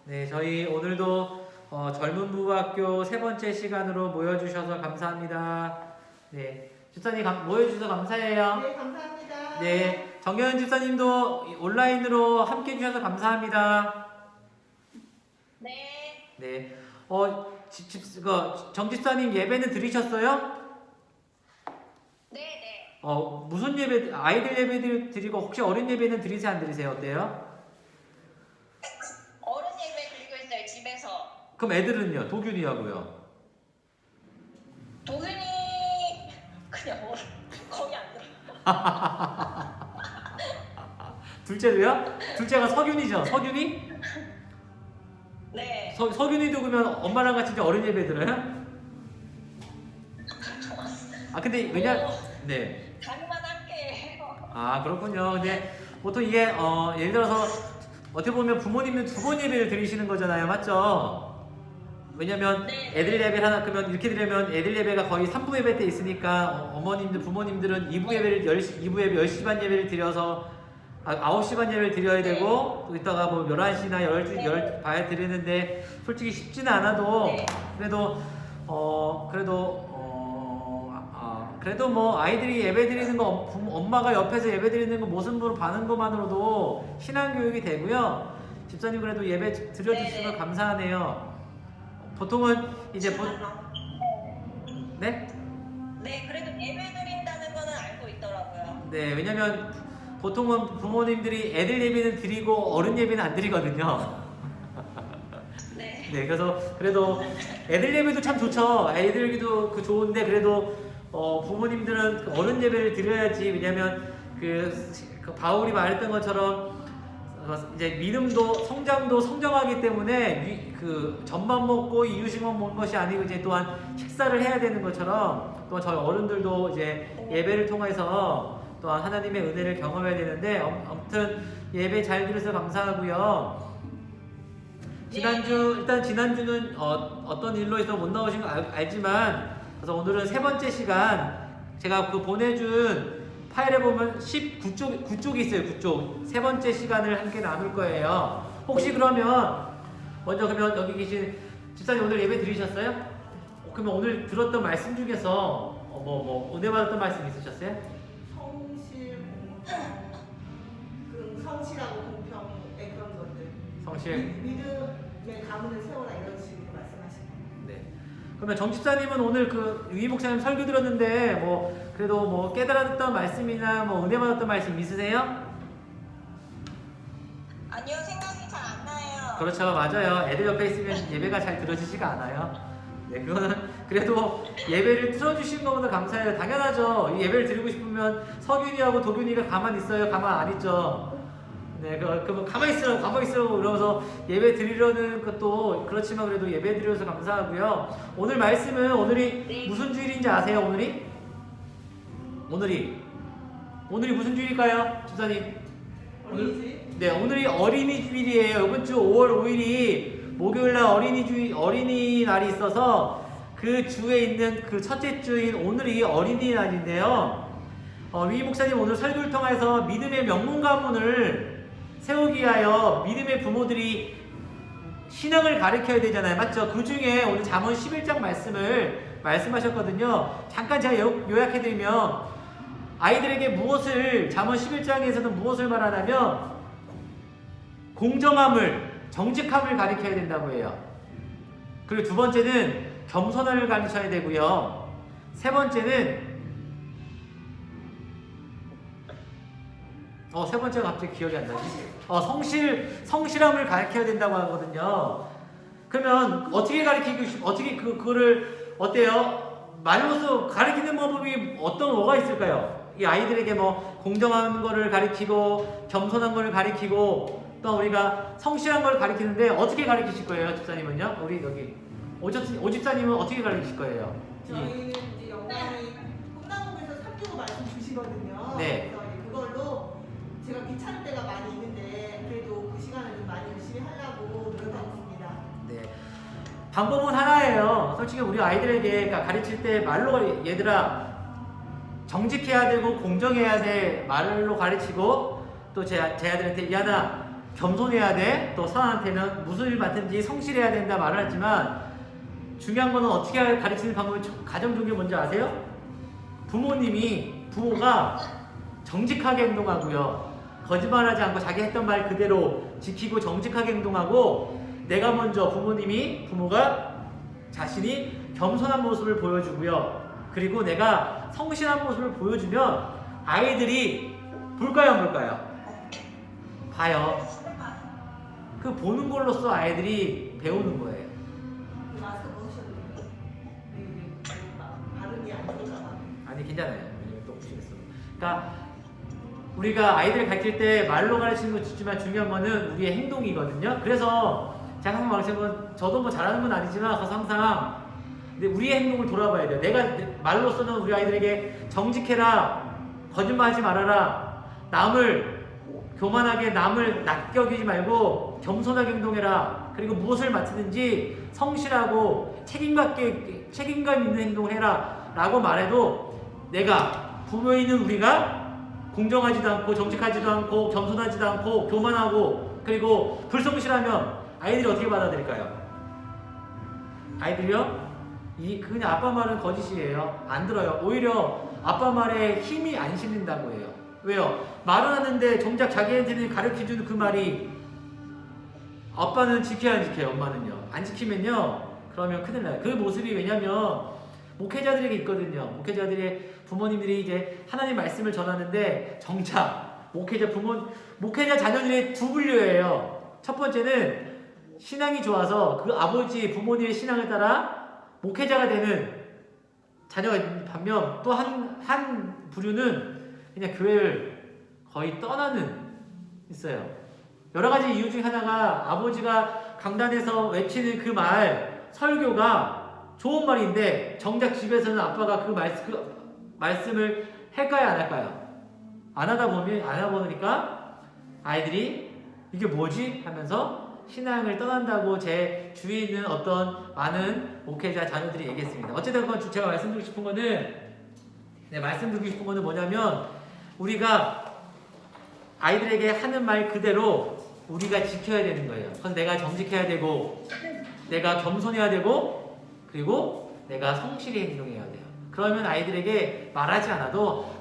네, 저희 오늘도 젊은 부부학교 세 번째 시간으로 모여주셔서 감사합니다. 네, 집사님 모여주셔서 감사해요. 네, 감사합니다. 네, 정현 집사님도 온라인으로 함께 해주셔서 감사합니다. 네, 네, 정 집사님 예배는 들으셨어요? 네, 네. 무슨 예배, 아이들 예배 드리고 혹시 어린 예배는 들으세요, 안 들으세요? 어때요? 어른 예배 드리고 있어요, 집에서. 그럼 애들은요? 도균이하고요? 도윤이 그냥 거의 안 들어요. 둘째도요? 둘째가 서균이죠? 서균이? 네, 서균이도 그러면 엄마랑 같이 이제 어린 예배 들어요? 근데 네. 다니만 함께 해요. 그렇군요. 근데 보통 이게 예를 들어서 어떻게 보면 부모님은 두 번 예배를 드리시는 거잖아요, 맞죠? 왜냐면 네. 애들 예배를 하나 그러면 이렇게 드리면 애들 예배가 거의 3부 예배 때 있으니까 어머님들 부모님들은 2부 예배를 2부 예배 10시 반 예배를 드려서 9시 반 예배를 드려야 되고 또 이따가 뭐 11시나 12시 봐야 드리는데 솔직히 쉽지는 않아도 네. 그래도 뭐 아이들이 예배 드리는 거 엄마가 옆에서 예배 드리는 거 모습으로 봐는 것만으로도 신앙 교육이 되고요. 집사님 그래도 예배 드려주셔서 네네. 감사하네요. 보통은 이제 네? 네, 그래도 예배 드린다는 거는 알고 있더라고요. 네, 왜냐면 보통은 부모님들이 애들 예배는 드리고 어른 예배는 안 드리거든요. 네, 네, 그래서 그래도 애들 예배도 참 좋죠. 애들 예배도 좋은데 그래도 부모님들은 그 어른 예배를 드려야지. 왜냐면 그 바울이 말했던 것처럼 이제 믿음도 성장도 성장하기 때문에 그 젖만 먹고 이유식만 먹는 것이 아니고 이제 또한 식사를 해야 되는 것처럼 또한 저희 어른들도 이제 예배를 통해서 또한 하나님의 은혜를 경험해야 되는데 아무튼 예배 잘 들으셔서 감사하고요. 지난주는 어떤 일로 해서 못 나오신 거 알지만 그래서 오늘은 세 번째 시간 제가 그 보내준 파일에 보면 9쪽이 있어요. 9쪽. 세 번째 시간을 함께 나눌 거예요. 혹시 그러면 먼저 그러면 여기 계신 집사님 오늘 예배 드리셨어요? 그러면 오늘 들었던 말씀 중에서 은혜 받았던 말씀 있으셨어요? 성실하고 공평의 그런 것들. 성실. 믿음의 가문을 세워라 이런 식으로 말씀하신 거예요. 네. 그러면 정 집사님은 오늘 그 유희 목사님 설교 들었는데 그래도 깨달았던 말씀이나 은혜 받았던 말씀 있으세요? 아니요, 생각이 잘 안 나요. 그렇죠, 맞아요. 애들 옆에 있으면 예배가 잘 들어지지가 않아요. 네, 그거는 그래도 예배를 틀어주신 것보다 감사해요. 당연하죠. 이 예배를 드리고 싶으면 서균이하고 도균이가 가만히 있어요. 가만 안 있죠. 네, 그럼 가만히 있으라고 그러면서 예배 드리려는 것도 그렇지만 그래도 예배 드려서 감사하고요. 오늘 말씀은 오늘이 무슨 주일인지 아세요? 오늘이 무슨 주일일까요? 집사님? 어린이집? 네, 오늘이 어린이 주일이에요. 이번 주 5월 5일이 목요일날 어린이날이 있어서 그 주에 있는 그 첫째 주인 오늘이 어린이날인데요. 위 목사님 오늘 설교를 통해서 믿음의 명문 가문을 세우기 위하여 믿음의 부모들이 신앙을 가르쳐야 되잖아요. 맞죠? 그 중에 오늘 잠언 11장 말씀을 말씀하셨거든요. 잠깐 제가 요약해드리면 아이들에게 잠언 11장에서는 무엇을 말하냐면 공정함을, 정직함을 가르쳐야 된다고 해요. 그리고 두 번째는 겸손함을 가르쳐야 되고요. 세 번째는 세 번째가 갑자기 기억이 안 나지? 성실함을 가르쳐야 된다고 하거든요. 그러면 어떻게 그거를 어때요? 말로써 가르치는 방법이 뭐가 있을까요? 이 아이들에게 공정한 거를 가르치고 겸손한 거를 가르치고 또 우리가 성실한 걸 가르치는데 어떻게 가르치실 거예요, 집사님은요? 우리 여기 오집사님은 어떻게 가르치실 거예요? 저희는 이제 영광이 꿈나무에서 365 말씀 주시거든요. 네. 그래서 이제 그걸로 제가 귀찮을 때가 많이 있는데 그래도 그 시간을 좀 많이 열심히 하려고 노력하고 있습니다. 네. 방법은 하나예요. 솔직히 우리 아이들에게 가르칠 때 말로 얘들아 정직해야 되고 공정해야 돼 말로 가르치고 또 제 아들한테 야나 겸손해야 돼. 또 선한테는 무슨 일 맡든지 성실해야 된다 말을 했지만 중요한 거는 어떻게 가르치는 방법이 가장 좋은 게 뭔지 아세요? 부모가 정직하게 행동하고요. 거짓말하지 않고 자기 했던 말 그대로 지키고 정직하게 행동하고 내가 먼저 부모가 자신이 겸손한 모습을 보여주고요. 그리고 내가 성실한 모습을 보여주면 아이들이 볼까요, 안 볼까요? 봐요. 그 보는 걸로써 아이들이 배우는 거예요. 마스크 벗으셔도 돼요. 발음이 안 좋을까 봐. 아니 괜찮아요. 왜냐면 또 혹시겠어. 그러니까 우리가 아이들 가르칠 때 말로 가르치는 건 좋지만 중요한 거는 우리의 행동이거든요. 그래서 제가 항상 말하는 건 저도 뭐 잘하는 건 아니지만 가서 항상 근데 우리의 행동을 돌아봐야 돼요. 내가 말로서는 우리 아이들에게 정직해라, 거짓말하지 말아라, 교만하게 남을 낯겨기지 말고 겸손하게 행동해라. 그리고 무엇을 맡으든지 성실하고 책임감 있는 행동을 해라 라고 말해도 내가 부모인 우리가 공정하지도 않고 정직하지도 않고 겸손하지도 않고 교만하고 그리고 불성실하면 아이들이 어떻게 받아들일까요? 아이들이요? 그냥 아빠 말은 거짓이에요. 안 들어요. 오히려 아빠 말에 힘이 안 실린다고 해요. 왜요? 말은 하는데 정작 자기한테는 가르쳐주는 그 말이 아빠는 지켜야 안 지켜요. 엄마는요. 안 지키면요. 그러면 큰일 나요. 그 모습이 왜냐면 목회자들에게 있거든요. 목회자들의 부모님들이 이제 하나님 말씀을 전하는데 정작 목회자 자녀들의 두 분류예요. 첫 번째는 신앙이 좋아서 그 아버지 부모님의 신앙을 따라 목회자가 되는 자녀가 있는 반면 또 한 부류는 그냥 교회를 거의 떠나는 있어요. 여러 가지 이유 중 하나가 아버지가 강단에서 외치는 그 설교가 좋은 말인데 정작 집에서는 아빠가 그 말씀을 할까요, 안 할까요? 안 하다 보니까 아이들이 이게 뭐지? 하면서 신앙을 떠난다고 제 주위에 있는 어떤 많은 목회자 자녀들이 얘기했습니다. 어쨌든 제가 말씀드리고 싶은 거는 뭐냐면 우리가 아이들에게 하는 말 그대로 우리가 지켜야 되는 거예요. 그래서 내가 정직해야 되고 내가 겸손해야 되고 그리고 내가 성실히 행동해야 돼요. 그러면 아이들에게 말하지 않아도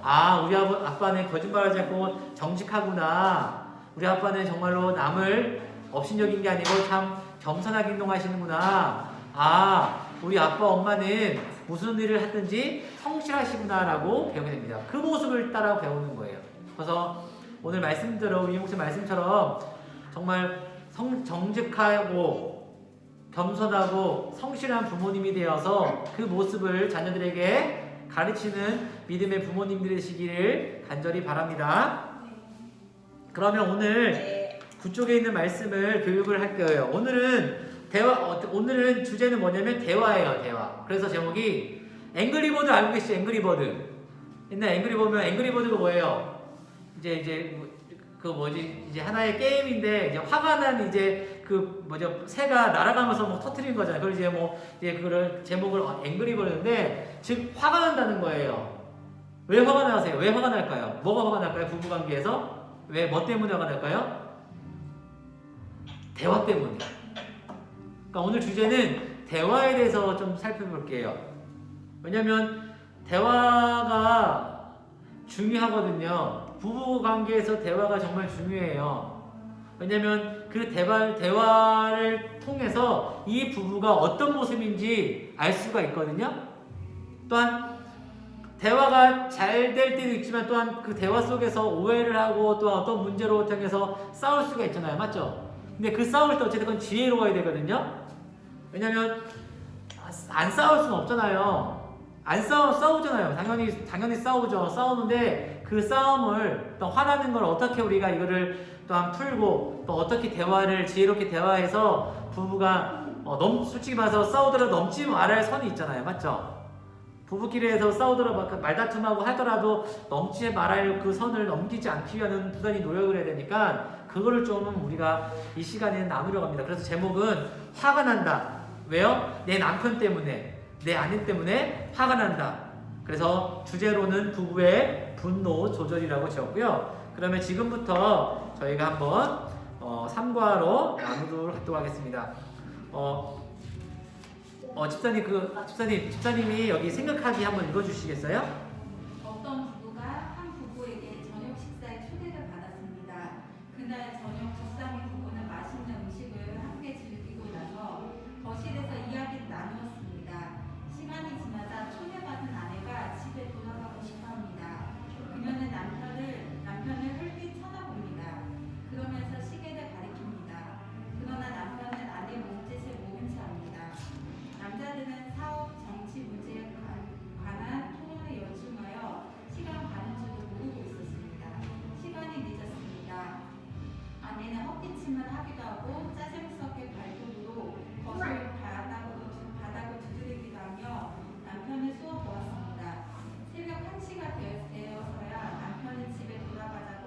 우리 아빠는 거짓말하지 않고 정직하구나. 우리 아빠는 정말로 남을 업신여긴 게 아니고 참 겸손하게 행동하시는구나. 우리 아빠 엄마는 무슨 일을 하든지 성실하시구나라고 배우게 됩니다. 그 모습을 따라 배우는 거예요. 그래서 오늘 말씀대로 우리 목사님 말씀처럼 정말 정직하고 겸손하고 성실한 부모님이 되어서 그 모습을 자녀들에게 가르치는 믿음의 부모님들이 되시기를 간절히 바랍니다. 그러면 오늘 그쪽에 있는 말씀을 교육을 할 거예요. 오늘은 주제는 뭐냐면 대화예요, 대화. 그래서 제목이 앵그리버드 알고 계시죠? 앵그리버드. 옛날 앵그리버드가 뭐예요? 이제 하나의 게임인데 이제 화가 난 새가 날아가면서 터트리는 거잖아요. 그걸 그걸 제목을 앵그리버드인데 즉 화가 난다는 거예요. 왜 화가 나세요? 왜 화가 날까요? 뭐가 화가 날까요? 부부관계에서 뭐 때문에 화가 날까요? 대화 때문에. 그러니까 오늘 주제는 대화에 대해서 좀 살펴볼게요. 왜냐면 대화가 중요하거든요. 부부 관계에서 대화가 정말 중요해요. 왜냐면 그 대화를 통해서 이 부부가 어떤 모습인지 알 수가 있거든요. 또한 대화가 잘 될 때도 있지만 또한 그 대화 속에서 오해를 하고 또 어떤 문제로 통해서 싸울 수가 있잖아요. 맞죠? 근데 그 싸울 때 어쨌든 지혜로워야 되거든요. 왜냐면 안 싸울 수는 없잖아요. 싸우잖아요. 당연히 싸우죠. 싸우는데 그 싸움을 또 화나는 걸 어떻게 우리가 이거를 또한 풀고 또 어떻게 지혜롭게 대화해서 부부가 솔직히 말해서 싸우더라도 넘지 말아야 할 선이 있잖아요. 맞죠? 부부끼리에서 싸우더라도 말다툼하고 하더라도 넘지 말아야 할 그 선을 넘기지 않기 위한 부단히 노력을 해야 되니까 그거를 좀 우리가 이 시간에는 나누려고 합니다. 그래서 제목은 화가 난다. 왜요? 내 남편 때문에, 내 아내 때문에 화가 난다. 그래서 주제로는 부부의 분노 조절이라고 지었고요. 그러면 지금부터 저희가 한번 3과로 나누도록 하겠습니다. 집사님이 여기 생각하기 한번 읽어주시겠어요? 어떤 부부가 한 부부에게 저녁 식사에 초대를 받았습니다. 그날 저녁 집사님 부부는 맛있는 음식을 함께 즐기고 나서 거실에서 이야기를 나누었습니다. 시간이 지나자 초대받은 아내가 집에 돌아가고 싶어합니다. 그녀는 남편을 흘낏 쳐다봅니다. 그러면서 시계를 가리킵니다. 그러나 남편은 아내 몸짓을 모른 채 합니다. 남자들은 사업, 정치 문제에 관한 토론에 열중하여 시간 가는 줄도 모르고 있었습니다. 시간이 늦었습니다. 아내는 헛기침을 하기도 하고 짜증스럽게 발톱으로 거실 바닥을 두드리기도 하며 남편을 쏘아보았습니다. 새벽 1시가 되어서야 남편은 집에 돌아가자고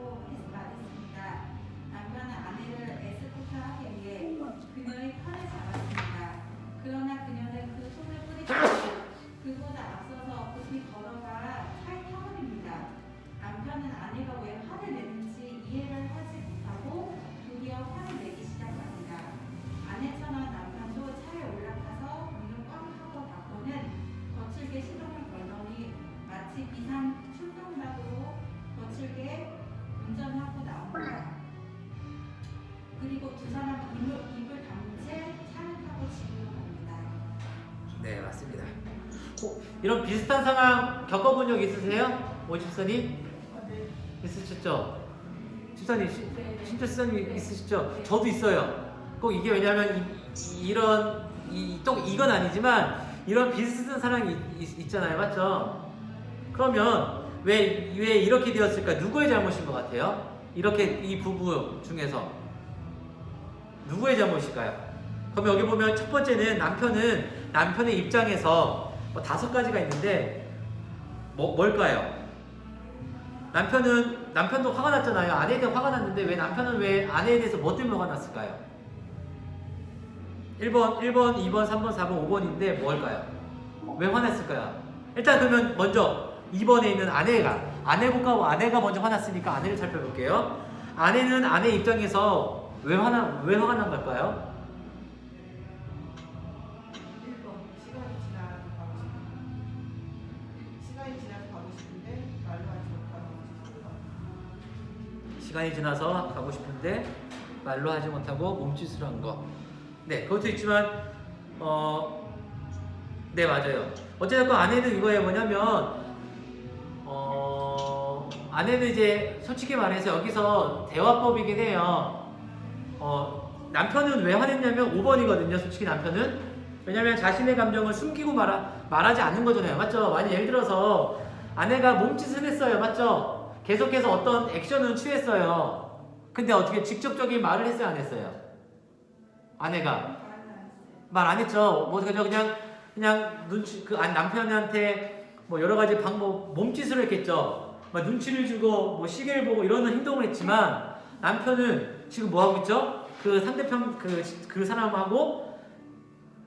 말했습니다. 남편은 아내를 에스코트하기 위해 그녀의 팔을 잡았습니다. 그러나 그녀는 그 손을 뿌리쳤고 그보다 앞서서 급히 걸어가 차에 타버립니다. 남편은 아내가 왜 화를 내는지 이해를 하지 못하고 드디어 화를 내기 시작합니다. 아내처럼 남편도 차에 올라타서 문을 꽝 하고 닫고는 거칠게 시동을 걸더니 마치 비상 출동락으로 거칠게 운전하고 나옵니다. 그리고 두 사람 입을 다문 채 차를 타고 집으로 갑니다. 네, 맞습니다. 이런 비슷한 상황 겪어본 적 있으세요? 집사님? 있으셨죠? 집사님, 심지어 집사님 있으시죠? 저도 있어요. 꼭 이게 왜냐면 이건 아니지만 이런 비슷한 상황이 있잖아요. 맞죠? 그러면 왜 이렇게 되었을까? 누구의 잘못인 것 같아요? 이렇게 이 부부 중에서 누구의 잘못일까요? 그럼 여기 보면 첫 번째는 남편의 입장에서 5가지가 있는데 뭘까요? 남편도 화가 났잖아요. 아내에 대해 화가 났는데 왜 아내에 대해서 뭐 때문에 화가 났을까요? 1번, 2번, 3번, 4번, 5번인데 뭘까요? 왜 화났을까요? 일단 그러면 먼저 2번에 있는 아내가 먼저 화났으니까 아내를 살펴볼게요. 아내는 아내 입장에서 왜 화가 난 걸까요? 1번 시간이 지나서 가고 싶은데 말로 하지 못하고 시간이 지나서 가고 싶은데 말로 하지 못하고 몸짓을 한 거. 네, 그것도 있지만 네, 맞아요. 어쨌든 아내는 이거에 뭐냐면 아내는 이제 솔직히 말해서 여기서 대화법이긴 해요. 남편은 왜 화냈냐면 5번이거든요. 솔직히 남편은 왜냐면 자신의 감정을 숨기고 말하지 않는 거잖아요. 맞죠? 만약 예를 들어서 아내가 몸짓을 했어요. 맞죠? 계속해서 어떤 액션을 취했어요. 근데 어떻게 직접적인 말을 했어요? 안 했어요? 아내가 말 안 했죠. 뭐 그냥 남편한테 뭐 여러 가지 방법 몸짓을 했겠죠. 막 눈치를 주고 뭐 시계를 보고 이런 행동을 했지만 남편은 지금 뭐 하고 있죠? 그 상대편 그 사람하고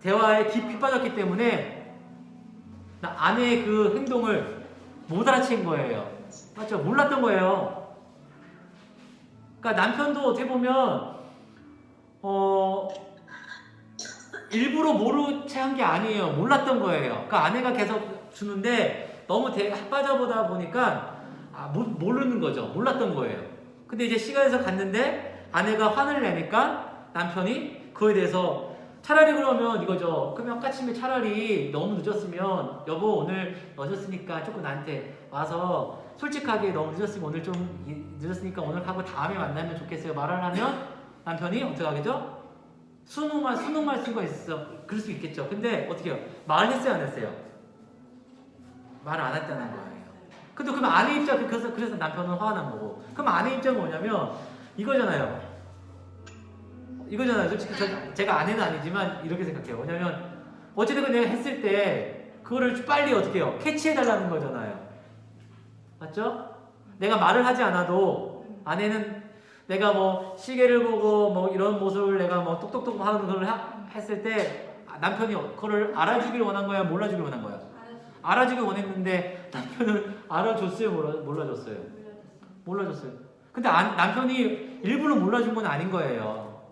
대화에 깊이 빠졌기 때문에 아내의 그 행동을 못 알아챈 거예요. 맞죠? 몰랐던 거예요. 그러니까 남편도 어떻게 보면 일부러 모른 채 한 게 아니에요. 몰랐던 거예요. 그러니까 아내가 계속 주는데 너무 빠져보다 보니까 모르는 거죠. 몰랐던 거예요. 근데 이제 시간에서 갔는데 아내가 화를 내니까 남편이 그거에 대해서 차라리 그러면 이거죠. 그러면 아까쯤에 차라리 너무 늦었으면 여보 오늘 늦었으니까 조금 나한테 와서 솔직하게 너무 늦었으면 오늘 좀 늦었으니까 오늘 하고 다음에 만나면 좋겠어요. 말을 하면 남편이 어떻게 하겠죠? 순응할 수가 있어. 그럴 수 있겠죠. 근데 어떻게 해요? 말을 했어요, 안 했어요? 말을 안 했다는 거예요. 근데 그러면 아내 입장 그래서 남편은 화가 난 거고. 그럼 아내 입장은 뭐냐면 이거잖아요. 솔직히 제가 아내는 아니지만 이렇게 생각해요. 왜냐면 어쨌든 내가 했을 때 그거를 빨리 어떻게 해요? 캐치해달라는 거잖아요. 맞죠? 내가 말을 하지 않아도 아내는 내가 뭐 시계를 보고 뭐 이런 모습을 내가 뭐 똑똑똑 하는 걸 했을 때 남편이 그거를 알아주기를 원한 거야, 몰라주기를 원한 거야? 알아주길 원했는데 남편은 알아줬어요, 몰라줬어요? 몰라줬어요. 근데 남편이 일부러 몰라준 건 아닌 거예요.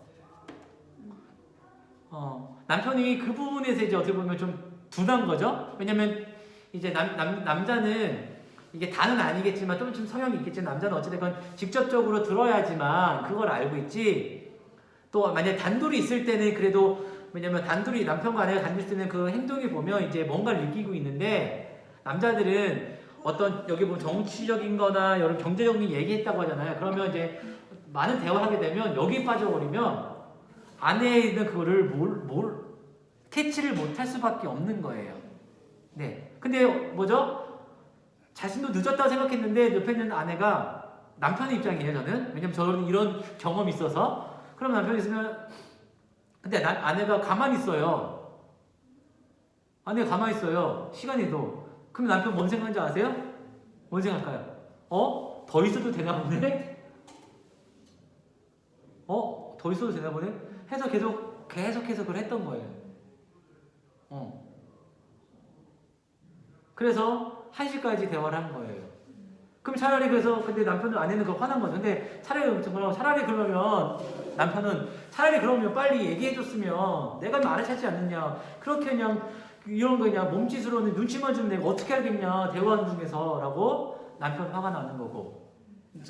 남편이 그 부분에서 이제 어떻게 보면 좀 둔한 거죠. 왜냐면 이제 남자는 이게 다는 아니겠지만 좀 성향이 있겠지만 남자는 어찌됐건 직접적으로 들어야지만 그걸 알고 있지. 또 만약에 단둘이 있을 때는 그래도 왜냐면 단둘이 남편과 아내가 단둘이 있을 때는 그 행동이 보면 이제 뭔가를 느끼고 있는데 남자들은 어떤 여기 보면 정치적인 거나 여러 경제적인 얘기했다고 하잖아요. 그러면 이제 많은 대화를 하게 되면 여기 빠져버리면 아내에 있는 그거를 캐치를 못할 수밖에 없는 거예요. 네. 근데 뭐죠? 자신도 늦었다고 생각했는데 옆에 있는 아내가 남편의 입장이에요, 저는. 왜냐면 저는 이런 경험이 있어서. 그럼 남편이 있으면 근데 아내가 가만히 있어요. 아내가 가만히 있어요. 시간에도. 그럼 남편 뭔 생각인지 아세요? 뭔 생각할까요? 더 있어도 되나 보네? 더 있어도 되나 보네? 해서 계속해서 그걸 했던 거예요. 그래서 1시까지 대화를 한 거예요. 그럼 차라리 그래서 근데 남편도 아내는 그거 화난 거죠. 근데 차라리 그러면 남편은 차라리 그러면 빨리 얘기해줬으면 내가 말을 찾지 않느냐. 그렇게 그냥 이런 거 그냥 몸짓으로는 눈치만 주면 내가 어떻게 알겠냐. 대화하는 중에서라고 남편 화가 나는 거고.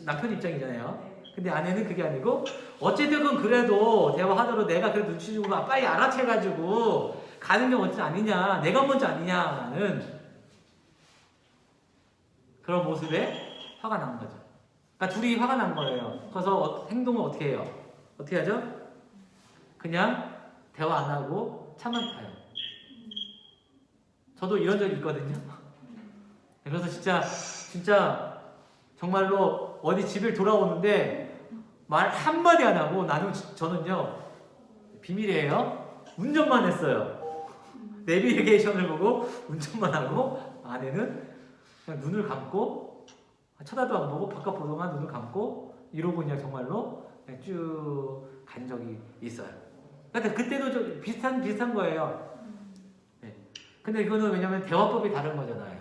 남편 입장이잖아요. 근데 아내는 그게 아니고 어찌되건 그래도 대화하더라도 내가 그래도 눈치 주고 빨리 알아채가지고 가는 게 먼저 아니냐. 내가 먼저 아니냐는 그런 모습에 화가 난 거죠. 그러니까 둘이 화가 난 거예요. 그래서 행동을 어떻게 해요? 어떻게 하죠? 그냥 대화 안 하고 차만 타요. 저도 이런 적이 있거든요. 그래서 진짜 정말로 어디 집에 돌아오는데 말 한마디 안 하고 저는요 비밀이에요. 운전만 했어요. 내비게이션을 보고 운전만 하고 아내는 그냥 눈을 감고 쳐다도 안 보고 바깥 보더만 눈을 감고 이러고 그냥 정말로 그냥 쭉 간 적이 있어요. 근데 그때도 좀 비슷한 거예요. 네. 근데 이거는 왜냐면 대화법이 다른 거잖아요.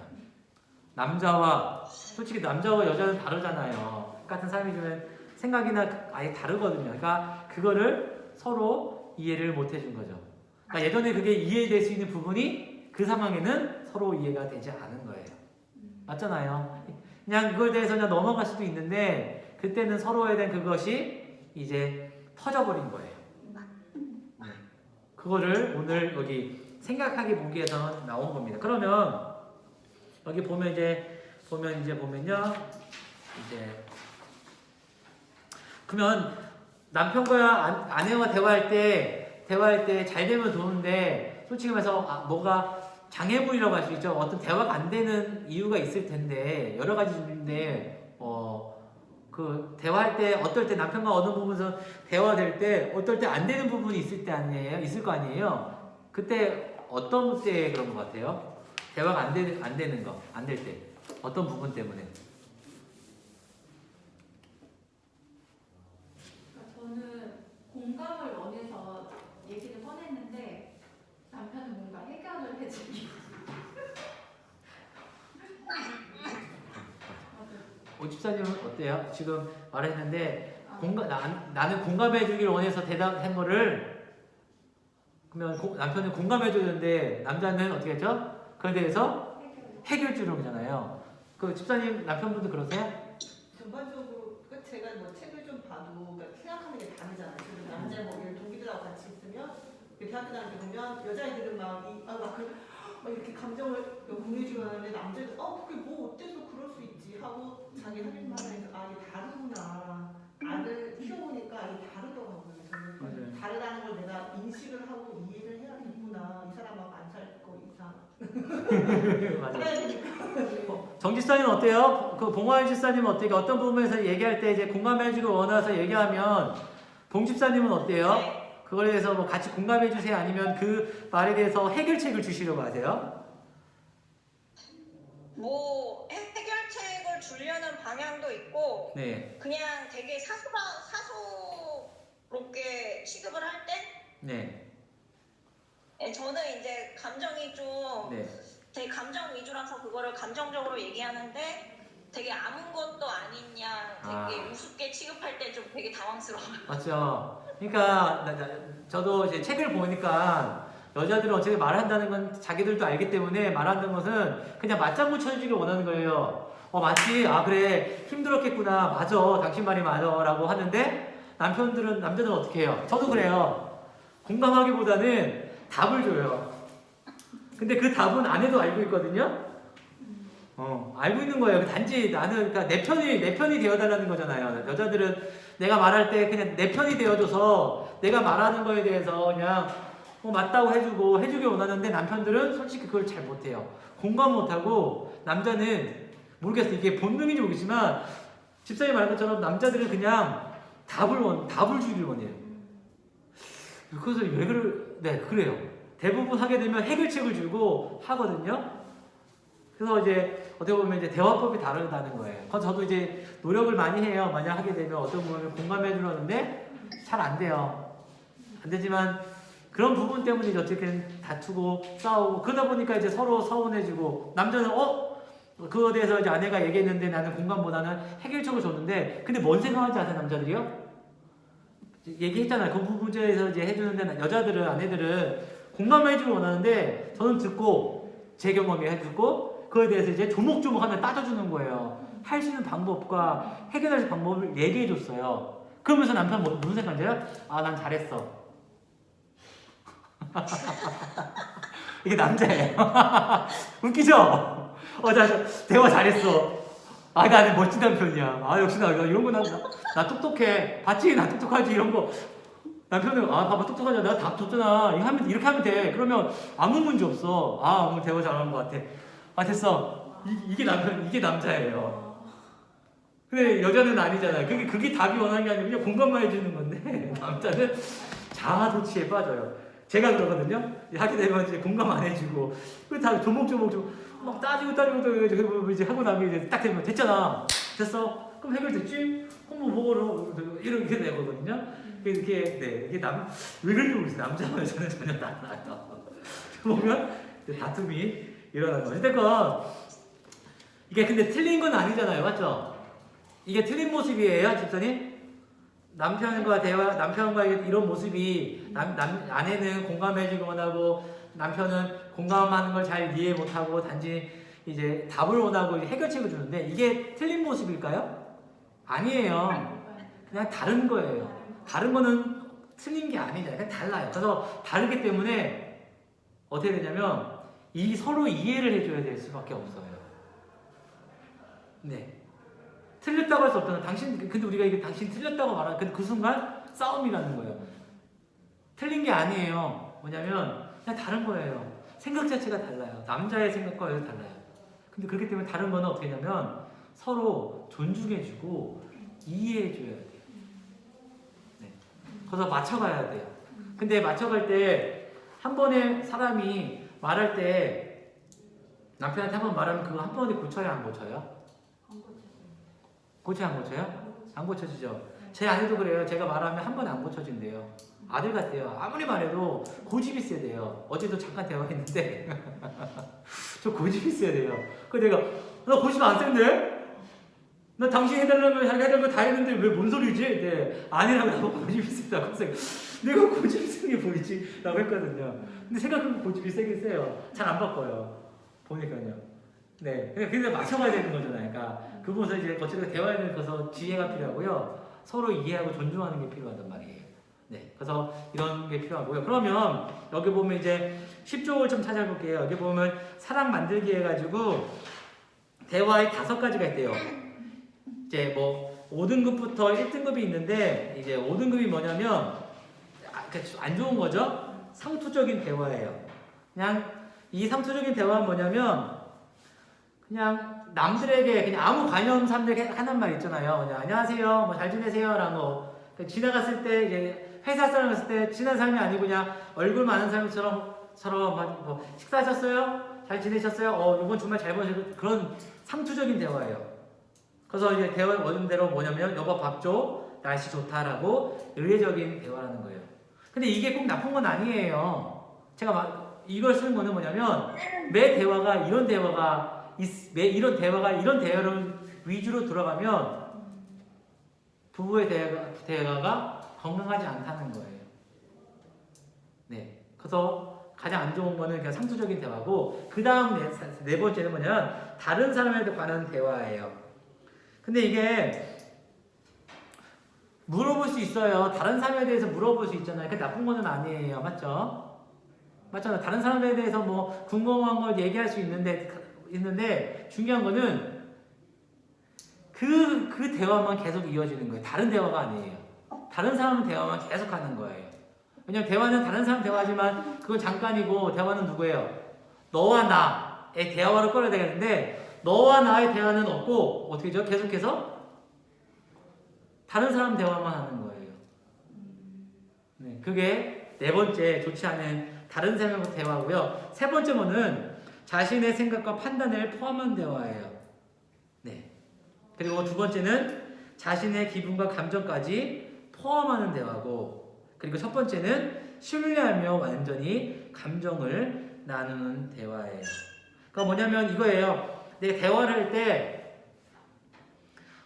솔직히 남자와 여자는 다르잖아요. 같은 삶이지만 생각이나 아예 다르거든요. 그러니까 그거를 서로 이해를 못 해준 거죠. 그러니까 예전에 그게 이해될 수 있는 부분이 그 상황에는 서로 이해가 되지 않은 거예요. 맞잖아요. 그냥 그거에 대해서 그냥 넘어갈 수도 있는데 그때는 서로에 대한 그것이 이제 터져버린 거예요. 네. 그거를 오늘 여기 생각하게 보기 위해서 나온 겁니다. 그러면 여기 보면요, 그러면 남편과 아내와 대화할 때 잘 되면 좋은데 솔직히 말해서 뭐가 장애물이라고 할 수 있죠. 어떤 대화가 안 되는 이유가 있을 텐데 여러 가지인데 그 대화할 때 어떨 때 남편과 어느 부분에서 대화될 때 어떨 때 안 되는 부분이 있을 거 아니에요. 그때 어떤 때 그런 것 같아요? 대화가 안 되는 거, 안 될 때 어떤 부분 때문에? 저는 공감을 원해서 얘기를 꺼냈는데 남편은 뭔가 해결을 해주기. 집사님은 어때요? 지금 말했는데 나는 공감해주길 원해서 대답한 거를 그러면 남편은 공감해주는데 남자는 어떻게 했죠? 그에 대해서 해결주는 거잖아요. 그 집사님 남편분도 그러세요? 전반적으로 제가 뭐 책을 좀 봐도 생각하는 게 다르잖아요. 그래서 남자 동기들하고 같이 있으면 대학교 다닐 때 보면 여자애들은 막 이렇게 감정을 공유해주고 하는데 남자들 그게 뭐 어때서 그럴 수 있지 하고 자기 할 일만 하니까 이게 다르구나. 아들 키워보니까 이게 다르더라고요. 저는 다르다는 걸 내가 인식을 하고 이해를 해야겠구나. 이 사람하고 안 살 거 이상. 맞아요. 정 집사님은 어때요? 그 봉화일 집사님은 어때요? 어떤 부분에서 얘기할 때 이제 공감해주고 원해서 얘기하면 봉 집사님은 어때요? 네. 그거에 대해서 뭐 같이 공감해 주세요? 아니면 그 말에 대해서 해결책을 주시려고 하세요? 뭐 해결책을 주려는 방향도 있고 네. 그냥 되게 사소롭게 취급을 할 때 네. 저는 이제 감정이 좀 네. 되게 감정 위주라서 그거를 감정적으로 얘기하는데 되게 아무것도 아니냐 되게 우습게 취급할 때 좀 되게 당황스러워요. 맞죠. 그러니까 저도 이제 책을 보니까 여자들은 어차피 말한다는 건 자기들도 알기 때문에 말한다는 것은 그냥 맞장구 쳐주기를 원하는 거예요. 맞지? 아 그래 힘들었겠구나. 맞아. 당신 말이 맞아. 라고 하는데 남자들은 어떻게 해요? 저도 그래요. 공감하기보다는 답을 줘요. 근데 그 답은 아내도 알고 있거든요. 알고 있는 거예요. 단지 나는 그러니까 내 편이 되어달라는 거잖아요. 여자들은 내가 말할 때 그냥 내 편이 되어줘서 내가 말하는 거에 대해서 그냥 맞다고 해주길 원하는데 남편들은 솔직히 그걸 잘 못해요. 공감 못하고 남자는 모르겠어요. 이게 본능인지 모르겠지만 집사님 말한 것처럼 남자들은 그냥 답을 주길 원해요. 그래서 네 그래요. 대부분 하게 되면 해결책을 주고 하거든요. 그래서 이제 어떻게 보면 이제 대화법이 다르다는 거예요. 그래서 저도 이제 노력을 많이 해요. 만약 하게 되면 어떤 부분을 공감해 주려는데 잘 안 돼요. 안 되지만 그런 부분 때문에 이제 어쨌든 다투고 싸우고 그러다 보니까 이제 서로 서운해지고 남자는 그거에 대해서 이제 아내가 얘기했는데 나는 공감보다는 해결책을 줬는데 근데 뭔 생각하는지 아세요 남자들이요? 얘기했잖아요. 그 부분에서 이제 해주는데 여자들은 아내들은 공감해 주길 원하는데 저는 듣고 제 경험에 해주고 그거에 대해서 이제 조목조목 하면 따져주는 거예요. 할 수 있는 방법과 해결할 방법을 얘기해줬어요. 그러면서 남편 무슨 생각인지요? 아, 난 잘했어. 이게 남자예요. 웃기죠? 대화 잘했어. 아, 나는 멋진 남편이야. 아, 역시 나 이런 거 나 똑똑해. 봤지? 나 똑똑하지? 이런 거. 남편은 봐봐 똑똑하잖아. 내가 답 줬잖아. 이렇게 하면 돼. 그러면 아무 문제 없어. 오늘 대화 잘하는 것 같아. 됐어. 이게 남자예요. 근데 여자는 아니잖아요. 그게 답이 원하는 게 아니라 그냥 공감만 해주는 건데 남자는 자아도취에 빠져요. 제가 그러거든요. 하게 되면 이제 공감 안 해주고 다 조목조목 막 따지고 이제 하고 나면 이제 딱 되면 됐잖아. 됐어. 그럼 해결됐지? 그럼 뭐 먹으러 이렇게 되거든요. 이게 왜 그런지 모르겠어요. 남자와 여자는 전혀 달라요. 보면 다툼이 일어나는 거죠. 어쨌든 이게 근데 틀린 건 아니잖아요. 맞죠? 이게 틀린 모습이에요, 집사님? 남편과 이런 모습이 아내는 공감해주기 원하고 남편은 공감하는 걸 잘 이해 못하고 단지 이제 답을 원하고 해결책을 주는데 이게 틀린 모습일까요? 아니에요. 그냥 다른 거예요. 다른 거는 틀린 게 아니잖아요. 그냥 달라요. 그래서 다르기 때문에 어떻게 되냐면 서로 이해를 해줘야 될 수밖에 없어요. 네. 틀렸다고 할 수 없잖아요. 근데 우리가 이게 당신 틀렸다고 말하는 근데 그 순간 싸움이라는 거예요. 틀린 게 아니에요. 뭐냐면 그냥 다른 거예요. 생각 자체가 달라요. 남자의 생각과 여자 달라요. 근데 그렇기 때문에 다른 거는 어떻게 하냐면 서로 존중해주고 이해해줘야 돼요. 네. 그래서 맞춰가야 돼요. 근데 맞춰갈 때 한 번에 사람이 말할 때 남편한테 한 번 말하면 그거 한 번에 고쳐요, 안 고쳐요? 고쳐요, 안 고쳐요? 안 고쳐지죠. 제 아내도 그래요. 제가 말하면 한 번에 안 고쳐진대요. 아들 같대요. 아무리 말해도 고집이 있어야 돼요. 어제도 잠깐 대화했는데 저 고집이 있어야 돼요. 그래서 내가 나 고집 안 센데? 나 당신 해달라는 거 다 했는데 왜 뭔 소리지? 네. 아니라고 나보고 고집이 세다고 해서 내가 고집이 세게 보이지? 라고 했거든요. 근데 생각해보면 고집이 세긴 세요. 잘 안 바꿔요. 보니까요. 네. 근데 맞춰가야 되는 거잖아요. 그러니까 그곳에서 이제 어쨌든 대화에 대해서 지혜가 필요하고요. 서로 이해하고 존중하는 게 필요하단 말이에요. 네. 그래서 이런 게 필요하고요. 그러면 여기 보면 이제 10조를 좀 찾아볼게요. 여기 보면 사랑 만들기 해가지고 대화에 5가지가 있대요. 이제 뭐 5등급부터 1등급이 있는데 이제 5등급이 뭐냐면 안 좋은 거죠. 상투적인 대화예요. 그냥 이 상투적인 대화는 뭐냐면 그냥 남들에게 그냥 아무 관여 없는 사람들에게 하는 말 있잖아요. 그냥 안녕하세요, 뭐 잘 지내세요 라고 지나갔을 때 이제 회사 사람 갔을 때 친한 사람이 아니고 그냥 얼굴 많은 사람처럼 뭐 식사하셨어요? 잘 지내셨어요? 이번 주말 잘 보내셨어요? 그런 상투적인 대화예요. 그래서 이제 대화 원대로 뭐냐면 여보 밥 줘, 날씨 좋다라고 의례적인 대화라는 거예요. 근데 이게 꼭 나쁜 건 아니에요. 제가 이걸 쓰는 거는 뭐냐면 매 대화가 이런 대화를 위주로 들어가면 부부의 대화가 건강하지 않다는 거예요. 네. 그래서 가장 안 좋은 거는 그냥 상투적인 대화고, 그 다음 네 번째는 뭐냐면 다른 사람에 관한 대화예요. 근데 이게 물어볼 수 있어요. 다른 사람에 대해서 물어볼 수 있잖아요. 그게 나쁜 거는 아니에요. 맞죠? 맞잖아요. 다른 사람에 대해서 뭐 궁금한 걸 얘기할 수 있는데 중요한 거는 그 대화만 계속 이어지는 거예요. 다른 대화가 아니에요. 다른 사람 대화만 계속 하는 거예요. 왜냐면 대화는 다른 사람 대화지만 그건 잠깐이고, 대화는 누구예요? 너와 나의 대화를 끌어야 되겠는데, 너와 나의 대화는 없고 어떻게 죠? 계속해서 다른 사람 대화만 하는 거예요. 네, 그게 네 번째 좋지 않은 다른 사람의 대화고요. 세 번째 거는 자신의 생각과 판단을 포함한 대화예요. 네. 그리고 두 번째는 자신의 기분과 감정까지 포함하는 대화고, 그리고 첫 번째는 신뢰하며 완전히 감정을 나누는 대화예요. 그러니까 뭐냐면 이거예요. 내가 대화를 할 때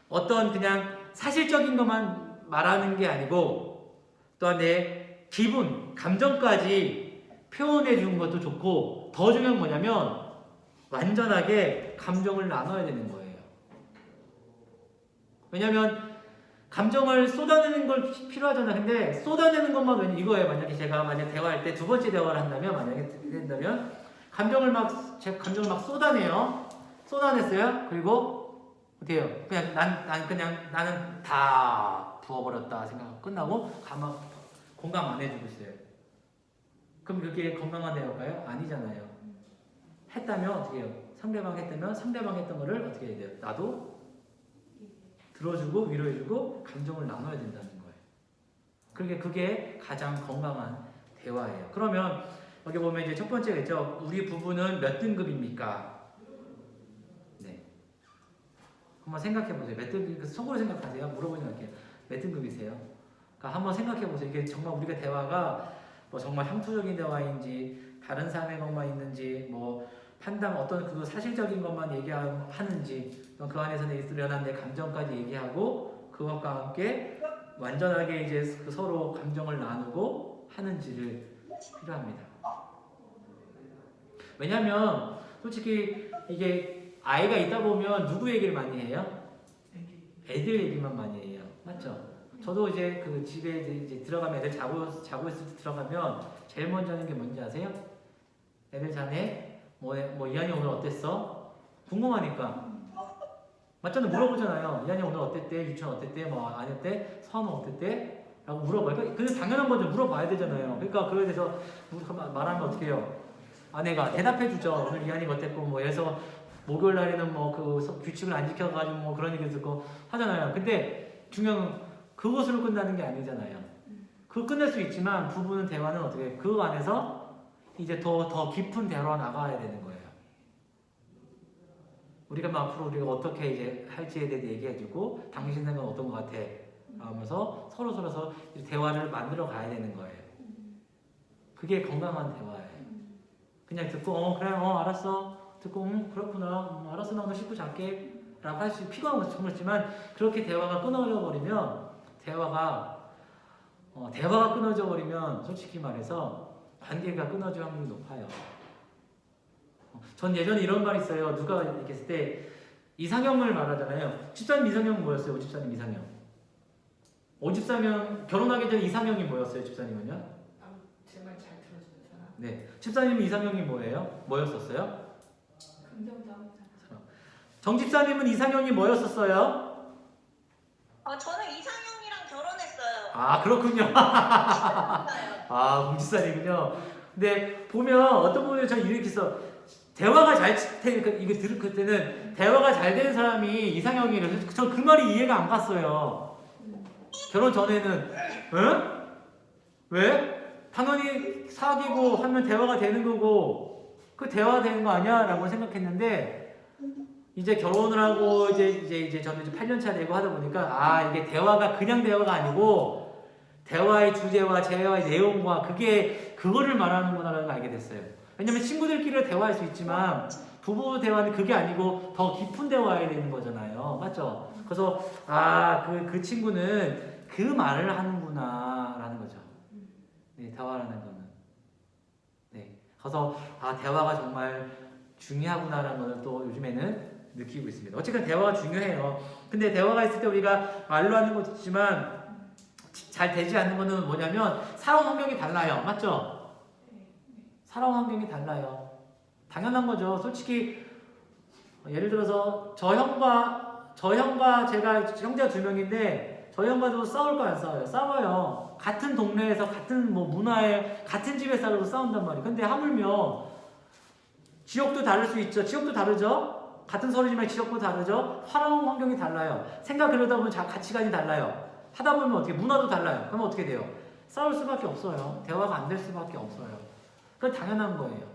어떤 그냥 사실적인 것만 말하는 게 아니고, 또한 내 기분, 감정까지 표현해 주는 것도 좋고, 더 중요한 건 뭐냐면 완전하게 감정을 나눠야 되는 거예요. 왜냐면 감정을 쏟아내는 걸 필요하잖아. 근데 쏟아내는 것만 이거예요. 만약에 제가 대화할 때 두 번째 대화를 한다면, 만약에 된다면 제 감정을 막 쏟아내요. 쏟아냈어요. 그리고 어떻게 해요? 그냥 나는 다 부어버렸다 생각하고 끝나고 공감 안 해주고 있어요. 그럼 그게 건강한 대화일까요? 아니잖아요. 했다면 어떻게 해요? 상대방 했다면 상대방 했던 거를 어떻게 해야 돼요? 나도 들어주고 위로해주고 감정을 나눠야 된다는 거예요. 그게 가장 건강한 대화예요. 그러면 여기 보면 이제 첫 번째가 있죠. 우리 부부는 몇 등급입니까? 네. 한번 생각해 보세요. 몇 등급, 속으로 생각하세요. 물어보지 말게요. 몇 등급이세요? 그러니까 한번 생각해 보세요. 이게 정말 우리가 대화가 뭐 정말 향토적인 대화인지, 다른 사람의 것만 있는지, 뭐 판단 어떤 그 사실적인 것만 얘기하는지, 그 안에서 일어난 내 감정까지 얘기하고, 그것과 함께 완전하게 이제 그 서로 감정을 나누고 하는지를 필요합니다. 왜냐면 솔직히 이게 아이가 있다 보면 누구 얘기를 많이 해요? 애들 얘기만 많이 해요. 맞죠? 저도 이제 그 집에 이제 들어가면 애들 자고 있을 때 들어가면 제일 먼저 하는 게 뭔지 아세요? 애들 자네? 뭐 이한이 오늘 어땠어? 궁금하니까. 맞잖아요. 물어보잖아요. 이한이 오늘 어땠대? 유치원 어땠대? 뭐 안 했대? 서한은 어땠대? 라고 물어봐요. 근데 당연한 거죠. 물어봐야 되잖아요. 그러니까 그거에 대해서 말하면 어떻게 해요? 아내가 대답해 주죠. 오늘 이한이가 어땠고, 뭐 그래서 목요일 날에는 뭐 그 규칙을 안 지켜가지고 뭐 그런 얘기 듣고 하잖아요. 근데 중요한 건 그것으로 끝나는 게 아니잖아요. 그거 끝낼 수 있지만 부부는 대화는 어떻게 그 안에서 이제 더 깊은 대화로 나가야 되는 거예요. 우리가 앞으로 우리가 어떻게 이제 할지에 대해 얘기해주고, 당신 생각은 어떤 것 같아? 하면서 서로 대화를 만들어 가야 되는 거예요. 그게 건강한 대화예요. 그냥 듣고 그래 알았어 듣고 그렇구나 알았어 나 오늘 씻고 잘게 라고 할 수 피곤한 것도 정말지만, 그렇게 대화가 끊어져 버리면 대화가 끊어져 버리면 솔직히 말해서 관계가 끊어질 확률이 높아요. 전 예전에 이런 말 있어요. 누가 이렇게 했을 때 이상형을 말하잖아요. 집사님 이상형 뭐였어요? 오집사님 이상형. 오집사님 결혼하기 전에 이상형이 뭐였어요? 집사님은요? 제 말 잘 들어주는 사람. 네. 집사님 이상형이 뭐였었어요? 긍정적. 정집사님은 이상형이 뭐였었어요? 저는 이상형이랑 결혼했어요. 아 그렇군요. 아 공집사님이군요. 근데 보면 어떤 분이 저 이렇게 있어. 대화가 잘 테니까 이거 들을 그때는 대화가 잘 되는 사람이 이상형이래요. 저 그 말이 이해가 안 갔어요. 결혼 전에는 응? 왜? 당연히 사귀고 하면 대화가 되는 거고 그 대화 되는 거 아니야? 라고 생각했는데 이제 결혼을 하고 이제 저는 이제 8년차 되고 하다 보니까 이게 대화가 그냥 대화가 아니고 대화의 주제와 대화의 내용과 그거를 말하는구나라는 걸 알게 됐어요. 왜냐면 친구들끼리 대화할 수 있지만 부부 대화는 그게 아니고 더 깊은 대화해야 되는 거잖아요. 맞죠? 그래서 그 친구는 그 말을 하는구나 라는 거죠. 네, 대화라는 거는. 네. 그래서 대화가 정말 중요하구나라는 것을 또 요즘에는 느끼고 있습니다. 어쨌든 대화가 중요해요. 근데 대화가 있을 때 우리가 말로 하는 것도 있지만 잘 되지 않는 거는 뭐냐면 살아온 환경이 달라요. 맞죠? 살아온 환경이 달라요. 당연한 거죠. 솔직히 예를 들어서 저 형과 제가 형제가 2명인데 저 형과도 싸울 거 안 싸워요? 싸워요. 같은 동네에서 같은 뭐 문화에 같은 집에 살아도 싸운단 말이에요. 근데 하물며 지역도 다를 수 있죠. 지역도 다르죠. 같은 소리지만 지역도 다르죠. 살아온 환경이 달라요. 그러다 보면 가치관이 달라요. 하다 보면 어떻게 문화도 달라요. 그러면 어떻게 돼요? 싸울 수밖에 없어요. 대화가 안 될 수밖에 없어요. 그건 당연한 거예요.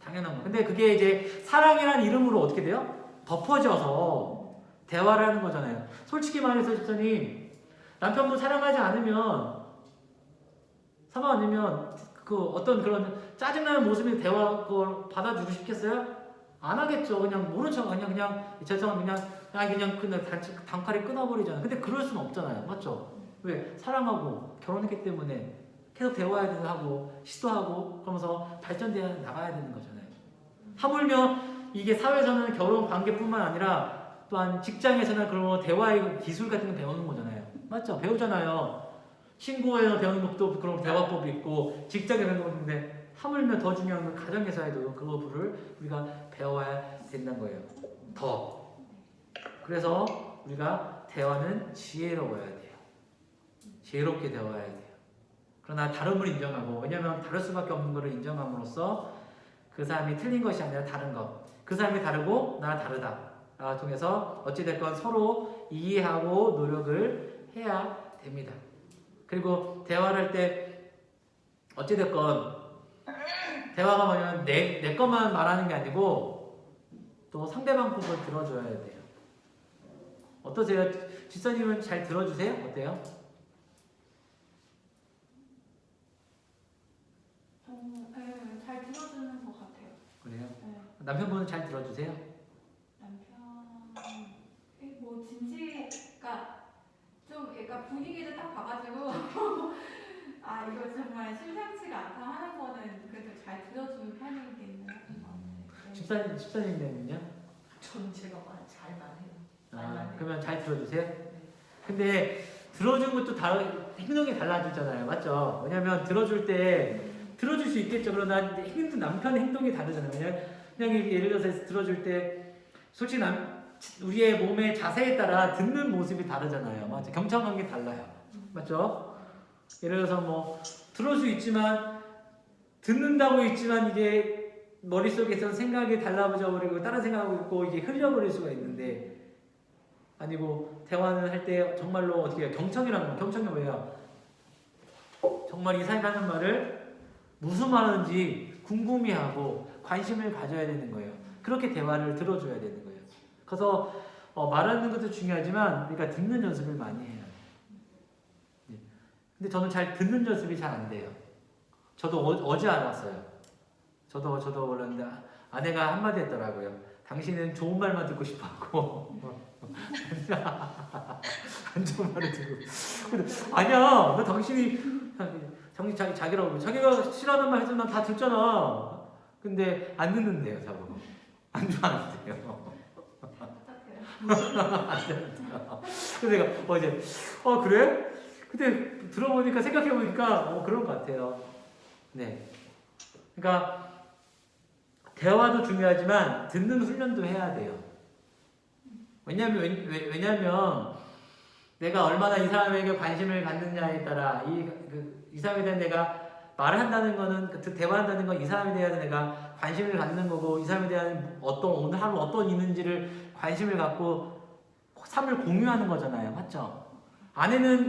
당연한 거. 근데 그게 이제 사랑이라는 이름으로 어떻게 돼요? 덮어져서 대화를 하는 거잖아요. 솔직히 말해서 집사님, 남편분 사랑하지 않으면 그 어떤 그런 짜증나는 모습의 대화 그걸 받아주고 싶겠어요? 안 하겠죠. 그냥 모른 척 그냥 죄송합니다. 그냥 단칼에 끊어버리잖아요. 근데 그럴 수는 없잖아요. 맞죠? 왜? 사랑하고 결혼했기 때문에 계속 대화해야 하고 시도하고 그러면서 발전되어 나가야 되는 거잖아요. 하물며 이게 사회에서는 결혼 관계뿐만 아니라 또한 직장에서는 그런 대화의 기술 같은 거 배우는 거잖아요. 맞죠? 배우잖아요. 친구에서 배우는 것도 그런 대화법이 있고 직장에 배우는 건데 하물며 더 중요한 건 가정에서도 그거를 우리가 배워야 된다는 거예요. 더. 그래서 우리가 대화는 지혜로워야 돼요. 지혜롭게 대화해야 돼요. 그러나 다름을 인정하고, 왜냐하면 다를 수밖에 없는 것을 인정함으로써 그 사람이 틀린 것이 아니라 다른 것, 그 사람이 다르고 나랑 다르다 통해서 어찌됐건 서로 이해하고 노력을 해야 됩니다. 그리고 대화를 할 때 어찌됐건 대화가 뭐냐면 내 것만 말하는 게 아니고 또 상대방 쪽을 들어줘야 돼요. 어떠세요? 지사님은 잘 들어주세요? 어때요? 네, 잘 들어주는 것 같아요. 그래요? 네. 남편분은 잘 들어주세요? 뭐 진지가 좀 약간 분위기를 딱 봐가지고 이거 정말 심상치가 않다 하는 거는 그래도 잘 들어주는 편이긴 하는 것 같아요. 집사님은요? 저는 제가 잘만 해요. 그러면 잘 들어주세요? 근데 들어준 것도 행동이 달라지잖아요. 맞죠? 왜냐면 들어줄 때 들어줄 수 있겠죠. 그러나 남편의 행동이 다르잖아요. 그냥 예를 들어서 들어줄 때 솔직히 우리의 몸의 자세에 따라 듣는 모습이 다르잖아요. 맞죠? 경청하는 게 달라요. 맞죠? 예를 들어서 뭐 들을 수 있지만 듣는다고 있지만 이게 머릿속에서 생각이 달라져 버리고 다른 생각하고 있고 이게 흘려버릴 수가 있는데 아니고 대화는 할 때 정말로 어떻게 해요? 경청이라는 거. 경청이 뭐예요? 정말 이 사람이 하는 말을 무슨 말하는지 궁금해하고 관심을 가져야 되는 거예요. 그렇게 대화를 들어줘야 되는 거예요. 그래서 말하는 것도 중요하지만 우리가 듣는 연습을 많이 해요. 근데 저는 잘 듣는 연습이 잘 안 돼요. 저도 어제 알았어요. 저도 몰랐는데 아내가 한마디 했더라고요. 당신은 좋은 말만 듣고 싶었고 안 좋은 말을 듣고 아니야 너 당신이 자기라고 자기가 싫어하는 말 해서 난 다 듣잖아. 근데 안 듣는데요. 저보고 안 좋아하는데요. 그래서 내가 어제 그래? 근데 들어보니까 생각해보니까 그런 것 같아요. 네. 그러니까 대화도 중요하지만 듣는 훈련도 해야 돼요. 왜냐면 내가 얼마나 이 사람에게 관심을 갖느냐에 따라 이 사람에 대한 내가 말을 한다는 거는 대화한다는 건 이 사람에 대한 내가 관심을 갖는 거고 이 사람에 대한 오늘 하루 어떤 있는지를 관심을 갖고 삶을 공유하는 거잖아요. 맞죠?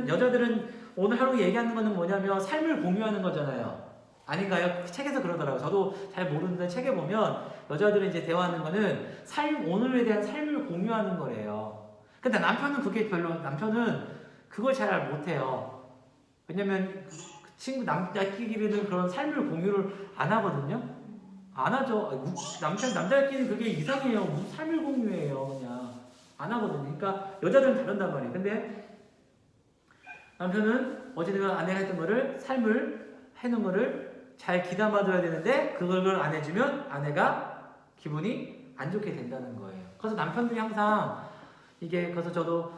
여자들은 오늘 하루 얘기하는 거는 뭐냐면 삶을 공유하는 거잖아요. 아닌가요? 책에서 그러더라고요. 저도 잘 모르는데 책에 보면 여자들은 이제 대화하는 거는 오늘에 대한 삶을 공유하는 거래요. 근데 남편은 그걸 잘 못해요. 왜냐면 남자끼리는 그런 삶을 공유를 안 하거든요. 안 하죠. 남자끼리는 그게 이상해요. 무슨 삶을 공유해요. 그냥 안 하거든요. 그러니까 여자들은 다른단 말이에요. 근데 남편은 어쨌든 아내가 했던 거를 삶을 해놓은 거를 잘 귀담아둬야 되는데 그걸 안 해주면 아내가 기분이 안 좋게 된다는 거예요. 그래서 남편들이 항상 이게 그래서 저도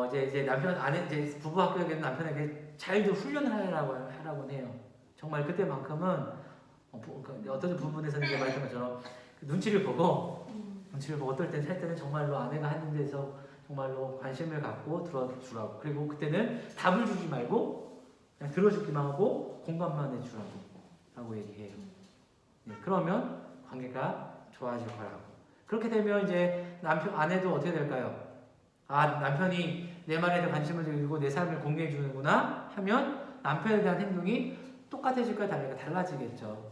이제 남편 아내 이제 부부 학교에 남편에게 잘 좀 훈련을 하라고 해요. 정말 그때만큼은 어떤 부분에서는 이제 말했던 것처럼 눈치를 보고 어떨 때는 살 때는 정말로 아내가 하는 데서 정말로 관심을 갖고 들어주라고. 그리고 그때는 답을 주지 말고 그냥 들어주기만 하고 공감만 해주라고 얘기해요. 네, 그러면 관계가 좋아질 거라고. 그렇게 되면 이제 아내도 어떻게 될까요? 아, 남편이 내 말에 대해 관심을 들고 내 삶을 공유해 주는구나 하면 남편에 대한 행동이 똑같아질까 달라지겠죠.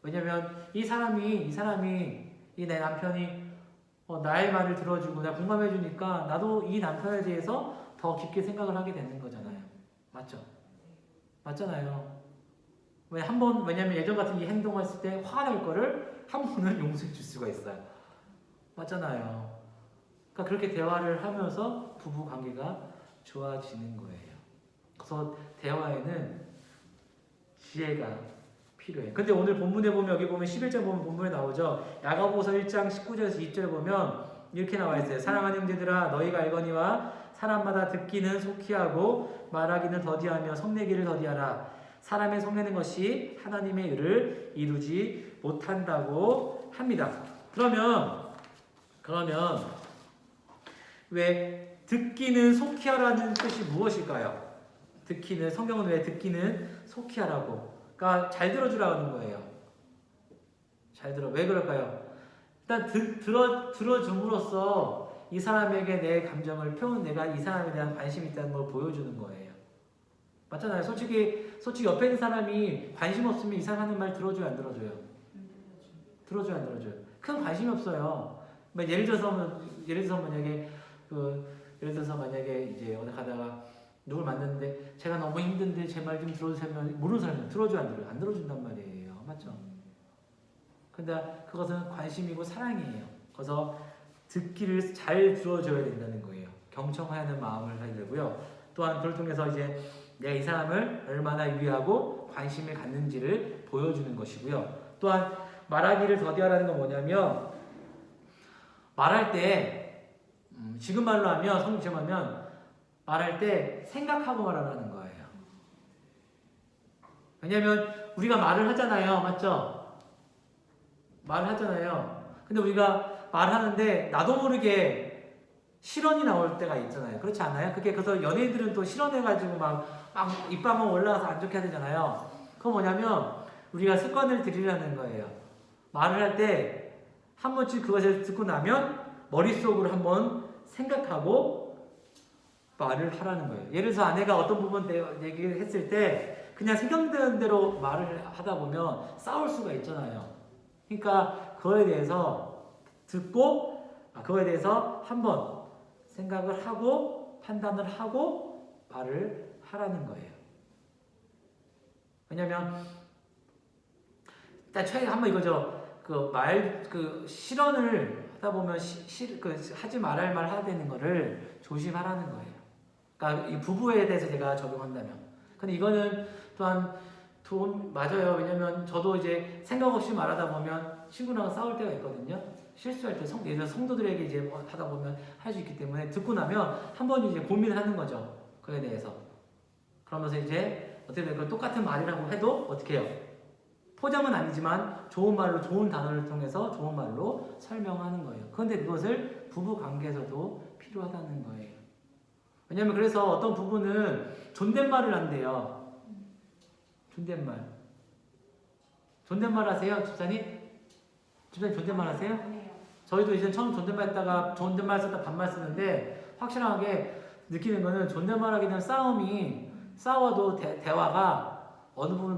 왜냐면 이 사람이 내 남편이 나의 말을 들어주고 나 공감해 주니까 나도 이 남편에 대해서 더 깊게 생각을 하게 되는 거잖아요. 맞죠? 맞잖아요. 왜냐면 예전 같은 이 행동을 했을 때 화가 날 거를 한 번은 용서해 줄 수가 있어요. 맞잖아요. 그러니까 그렇게 대화를 하면서 부부 관계가 좋아지는 거예요. 그래서 대화에는 지혜가 필요해요. 근데 오늘 본문에 보면 여기 보면 11절 보면 본문에 나오죠. 야고보서 1장 19절에서 20절에 보면 이렇게 나와 있어요. 사랑하는 형제들아 너희가 알거니와 사람마다 듣기는 속히 하고 말하기는 더디하며 성내기를 더디하라. 사람의 성내는 것이 하나님의 의를 이루지 못한다고 합니다. 그러면 왜 듣기는 속히 하라는 뜻이 무엇일까요? 성경은 왜 듣기는 속히 하라고? 그러니까 잘 들어주라는 거예요. 왜 그럴까요? 일단 들어줌으로써 이 사람에게 내 감정을 내가 이 사람에 대한 관심이 있다는 걸 보여주는 거예요. 맞잖아요. 솔직히 옆에 있는 사람이 관심 없으면 이 사람 하는 말 들어줘요, 안 들어줘요? 들어줘요, 안 들어줘요? 큰 관심이 없어요. 예를 들어서 만약에 이제 어디 가다가 누굴 만났는데 제가 너무 힘든데 제 말 좀 들어주세요. 모르는 사람은 들어줘요, 안 들어요? 안 들어준단 말이에요. 맞죠? 근데 그것은 관심이고 사랑이에요. 그래서 듣기를 잘 들어줘야 된다는 거예요. 경청하는 마음을 가져야 되고요. 또한 그걸 통해서 이제 내가 이 사람을 얼마나 위하고 관심을 갖는지를 보여주는 것이고요. 또한 말하기를 더디하라는 건 뭐냐면 말할 때 지금 말로 하면 성경처럼 하면 말할 때 생각하고 말하라는 거예요. 왜냐면 우리가 말을 하잖아요. 맞죠? 말을 하잖아요. 근데 우리가 말하는데 나도 모르게 실언이 나올 때가 있잖아요. 그렇지 않아요? 그래서 연예인들은 또 실언해가지고 막 입방울 올라가서 안 좋게 하잖아요. 그건 뭐냐면 우리가 습관을 들이라는 거예요. 말을 할 때 한 번씩 그것을 듣고 나면 머릿속으로 한번 생각하고 말을 하라는 거예요. 예를 들어서 아내가 어떤 부분 얘기를 했을 때 그냥 생각되는 대로 말을 하다 보면 싸울 수가 있잖아요. 그러니까 그거에 대해서 듣고 그거에 대해서 한번 생각을 하고 판단을 하고 말을 하라는 거예요. 왜냐면 일단 최근에 한번 이거죠. 실언을 하다 보면 하지 말할 말 하야 되는 거를 조심하라는 거예요. 그러니까 이 부부에 대해서 제가 적용한다면. 근데 이거는 또한 맞아요. 왜냐면 저도 이제 생각 없이 말하다 보면 친구랑 싸울 때가 있거든요. 실수할 때 예를 들어 성도들에게 이제 하다 보면 할 수 있기 때문에 듣고 나면 한번 이제 고민을 하는 거죠. 그에 대해서. 그러면서 이제 어떻게 될까요? 똑같은 말이라고 해도 어떻게 해요? 포장은 아니지만 좋은 말로 좋은 단어를 통해서 좋은 말로 설명하는 거예요. 그런데 그것을 부부 관계에서도 필요하다는 거예요. 왜냐면 그래서 어떤 부부는 존댓말을 한대요. 존댓말 하세요, 집사님? 집사님 존댓말 하세요? 저희도 이제 처음 존댓말 했다가 존댓말 썼다 반말 쓰는데 확실하게 느끼는 거는 존댓말 하게 되면 싸워도 대화가 어느 부분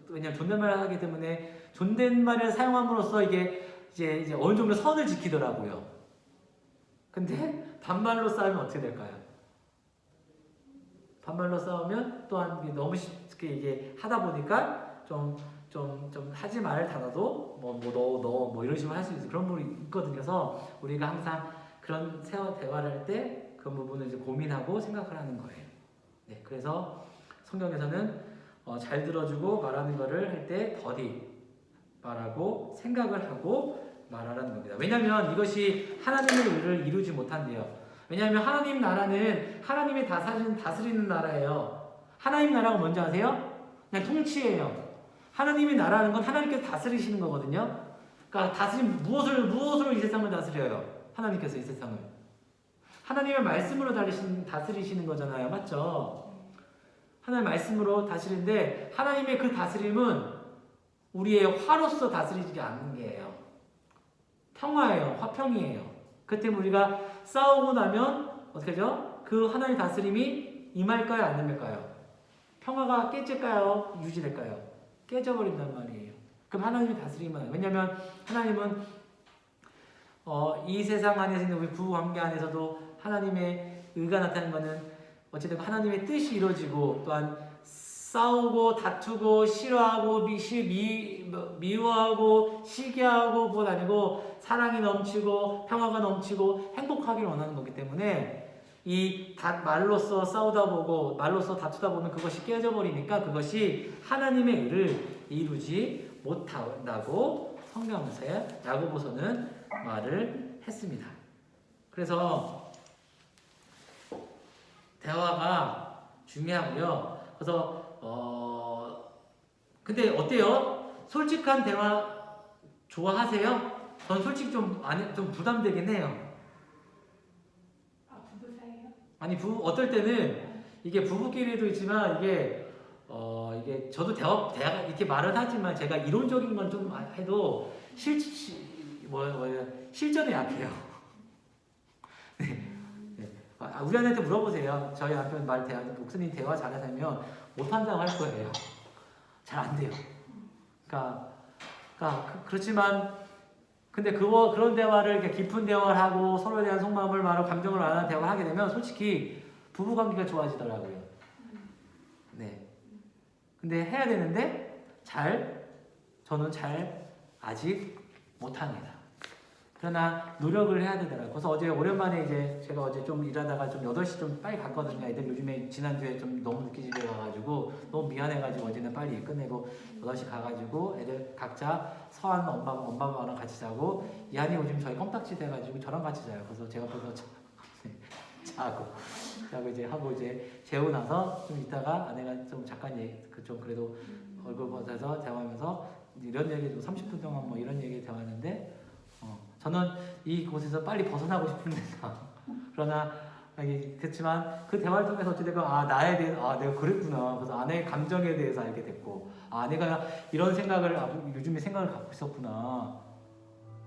왜냐면 존댓말을 하기 때문에 존댓말을 사용함으로써 이게 이제 어느 정도 선을 지키더라고요. 근데 반말로 싸우면 어떻게 될까요? 반말로 싸우면 또한 너무 쉽게 이게 하다 보니까 좀 좀 하지 말 단어도 너 이런 식으로 할 수 있어 그런 부분이 있거든요. 그래서 우리가 항상 그런 대화를 할 때 그런 부분을 이제 고민하고 생각을 하는 거예요. 네, 그래서 성경에서는 잘 들어주고 말하는 거를 할 때 더디 말하고 생각을 하고 말하라는 겁니다. 왜냐하면 이것이 하나님의 의를 이루지 못한대요. 왜냐하면 하나님 나라는 하나님이 다스리는 나라예요. 하나님 나라가 뭔지 아세요? 그냥 통치예요. 하나님의 나라는 건 하나님께서 다스리시는 거거든요. 그러니까 무엇으로 이 세상을 다스려요? 하나님께서 이 세상을. 하나님의 말씀으로 다스리시는 거잖아요. 맞죠? 하나님의 말씀으로 다스리는데 하나님의 그 다스림은 우리의 화로서 다스리지 않는 게예요. 평화예요. 화평이에요. 그 때문에 우리가 싸우고 나면 어떻게 하죠? 그 하나님의 다스림이 임할까요? 안 임할까요? 평화가 깨질까요? 유지될까요? 깨져버린단 말이에요. 그럼 하나님의 다스림은 왜냐하면 하나님은 이 세상 안에서 있는 우리 부부 관계 안에서도 하나님의 의가 나타나는 것은 어쨌든 하나님의 뜻이 이루어지고 또한 싸우고 다투고 싫어하고 미워하고 시기하고 그것 아니고 사랑이 넘치고 평화가 넘치고 행복하기를 원하는 거기 때문에 이 말로써 싸우다 보고 말로써 다투다 보면 그것이 깨져버리니까 그것이 하나님의 의를 이루지 못한다고 성경에서 야고보서는 말을 했습니다. 그래서 대화가 중요하고요. 그래서 근데 어때요? 솔직한 대화 좋아하세요? 전 솔직히 좀 부담되긴 해요. 부부 사이요? 아니 어떨 때는 이게 부부끼리도 있지만 이게 저도 대화가 이렇게 말은 하지만 제가 이론적인 건 좀 해도 실전에 약해요. 네. 우리 아내한테 물어보세요. 저희 남편 목사님 대화 잘하면 못한다고 할 거예요. 잘 안 돼요. 그렇지만 근데 그런 대화를 이렇게 깊은 대화를 하고 서로에 대한 속마음을 말하고 감정을 말하는 대화를 하게 되면 솔직히 부부 관계가 좋아지더라고요. 네. 근데 해야 되는데 저는 아직 못합니다. 그러나 노력을 해야 되더라고요. 그래서 어제 오랜만에 제가 어제 좀 일하다가 좀 8시 좀 빨리 갔거든요. 애들 요즘에 지난주에 좀 너무 늦게 집에 가가지고 너무 미안해가지고 어제는 빨리 끝내고 8시 가가지고 애들 각자 서한 엄마랑 같이 자고 이한이 요즘 저희 껌딱지 돼가지고 저랑 같이 자요. 그래서 제가 벌써 자고 이제 하고 이제 재우고 나서 좀 있다가 아내가 좀 잠깐 좀 그래도 얼굴 보면서 대화하면서 이런 얘기 좀 30분 동안 뭐 이런 얘기 대화하는데 저는 이곳에서 빨리 벗어나고 싶은데 그러나 그렇지만 그 대화를 통해서 어찌됐건 나에 대해서 내가 그랬구나. 그래서 아내의 감정에 대해서 알게 됐고 아내가 이런 생각을 요즘에 생각을 갖고 있었구나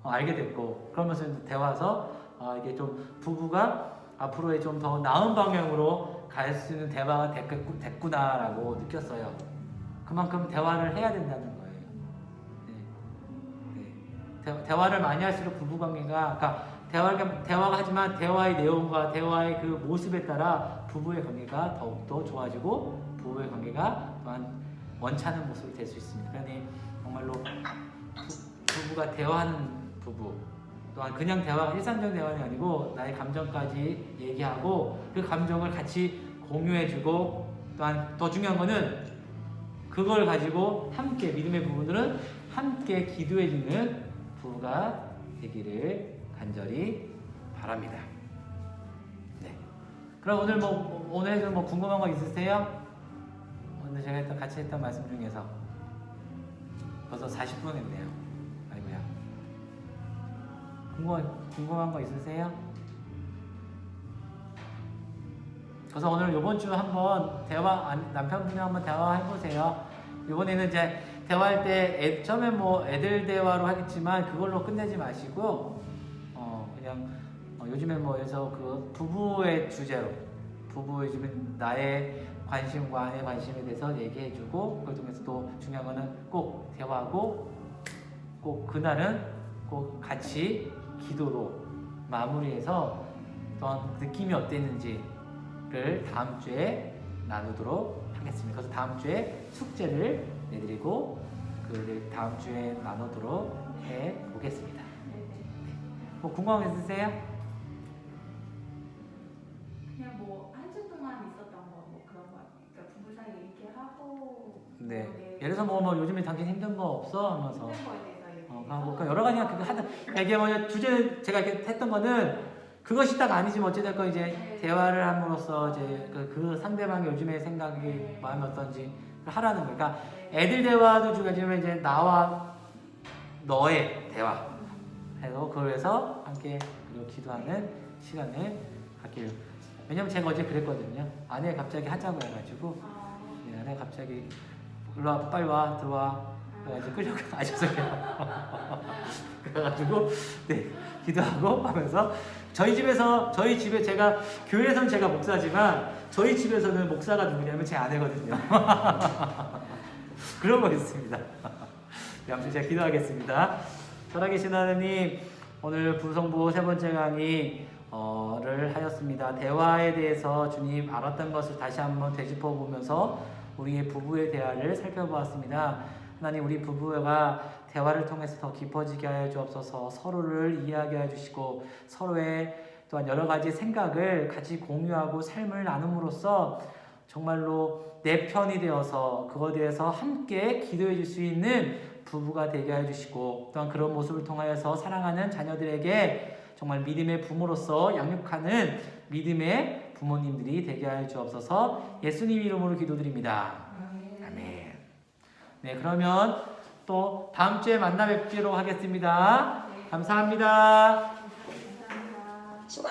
알게 됐고 그러면서 대화에서 이게 좀 부부가 앞으로의 좀 더 나은 방향으로 갈 수 있는 대화가 됐구나라고 느꼈어요. 그만큼 대화를 해야 된다는 거예요. 대화를 많이 할수록 부부관계가 대화가 하지만 대화의 내용과 대화의 그 모습에 따라 부부의 관계가 더욱더 좋아지고 부부의 관계가 또한 원차는 모습이 될 수 있습니다. 그러니 정말로 부부가 대화하는 부부 또한 그냥 일상적인 대화는 아니고 나의 감정까지 얘기하고 그 감정을 같이 공유해주고 또한 더 중요한 거는 그걸 가지고 함께 믿음의 부분들은 함께 기도해주는 부부가 되기를 간절히 바랍니다. 네. 그럼 오늘 궁금한 거 있으세요? 오늘 제가 같이 했던 말씀 중에서 벌써 40분 했네요. 아이고야. 궁금한 거 있으세요? 그래서 오늘 이번 주 한번 남편분이랑 한번 대화해보세요. 이번에는 이제 대화할 때 처음에 애들 대화로 하겠지만 그걸로 끝내지 마시고 그냥 요즘에 그래서 그 부부의 주제로 요즘에 나의 관심과 아내의 관심에 대해서 얘기해주고 그걸 통해서 또 중요한 거는 꼭 대화하고 꼭 그날은 꼭 같이 기도로 마무리해서 또한 느낌이 어땠는지를 다음 주에 나누도록 하겠습니다. 그래서 다음 주에 숙제를 내드리고 그 다음 주에 나누도록 해 보겠습니다. 뭐 궁금한 거 있으세요? 그냥 뭐 한 주 동안 있었던 거 뭐 그런 거 그러니까 부부 사이 이렇게 하고 네. 뭐 네. 예를 들어서 뭐 요즘에 당신 힘든 거 없어 하면서 힘든 거에 대해서 이렇게 하고 그러니까 여러 가지가 그거 하다 이게 뭐 주제는 제가 이렇게 했던 거는 그것이 딱 아니지만 어찌됐건 이제 대화를 함으로써 이제 그 상대방이 요즘에 생각이 마음이 어떤지 하라는 거. 그러니까 애들 대화도 중요하지만 이제 나와 너의 대화 해서 그래서 함께 그리고 기도하는 시간을 갖기를. 왜냐면 제가 어제 그랬거든요. 아내가 갑자기 하자고 해가지고 네, 아내가 갑자기 일로 와 빨리 와 들어와 그래가지고 끌려가 아 죄송해요. 그래가지고 네 기도하고 하면서 저희 집에 제가 교회에서는 제가 목사지만 저희 집에서는 목사가 누구냐면 제 아내거든요. 그런 거 있습니다. 네, 아무튼 제가 기도하겠습니다. 살아계신 하나님, 오늘 부성부 세 번째 강의를 하였습니다. 대화에 대해서 주님 알았던 것을 다시 한번 되짚어 보면서 우리의 부부의 대화를 살펴보았습니다. 하나님, 우리 부부가 대화를 통해서 더 깊어지게 하여 주옵소서. 서로를 이해하게 해주시고 서로의 또한 여러 가지 생각을 같이 공유하고 삶을 나눔으로써 정말로 내 편이 되어서 그것에 대해서 함께 기도해 줄 수 있는 부부가 되게 해주시고 또한 그런 모습을 통하여서 사랑하는 자녀들에게 정말 믿음의 부모로서 양육하는 믿음의 부모님들이 되게 하여 주옵소서. 예수님 이름으로 기도드립니다. 아멘. 네, 그러면 또 다음 주에 만나 뵙도록 하겠습니다. 감사합니다. 수고하셨습니다.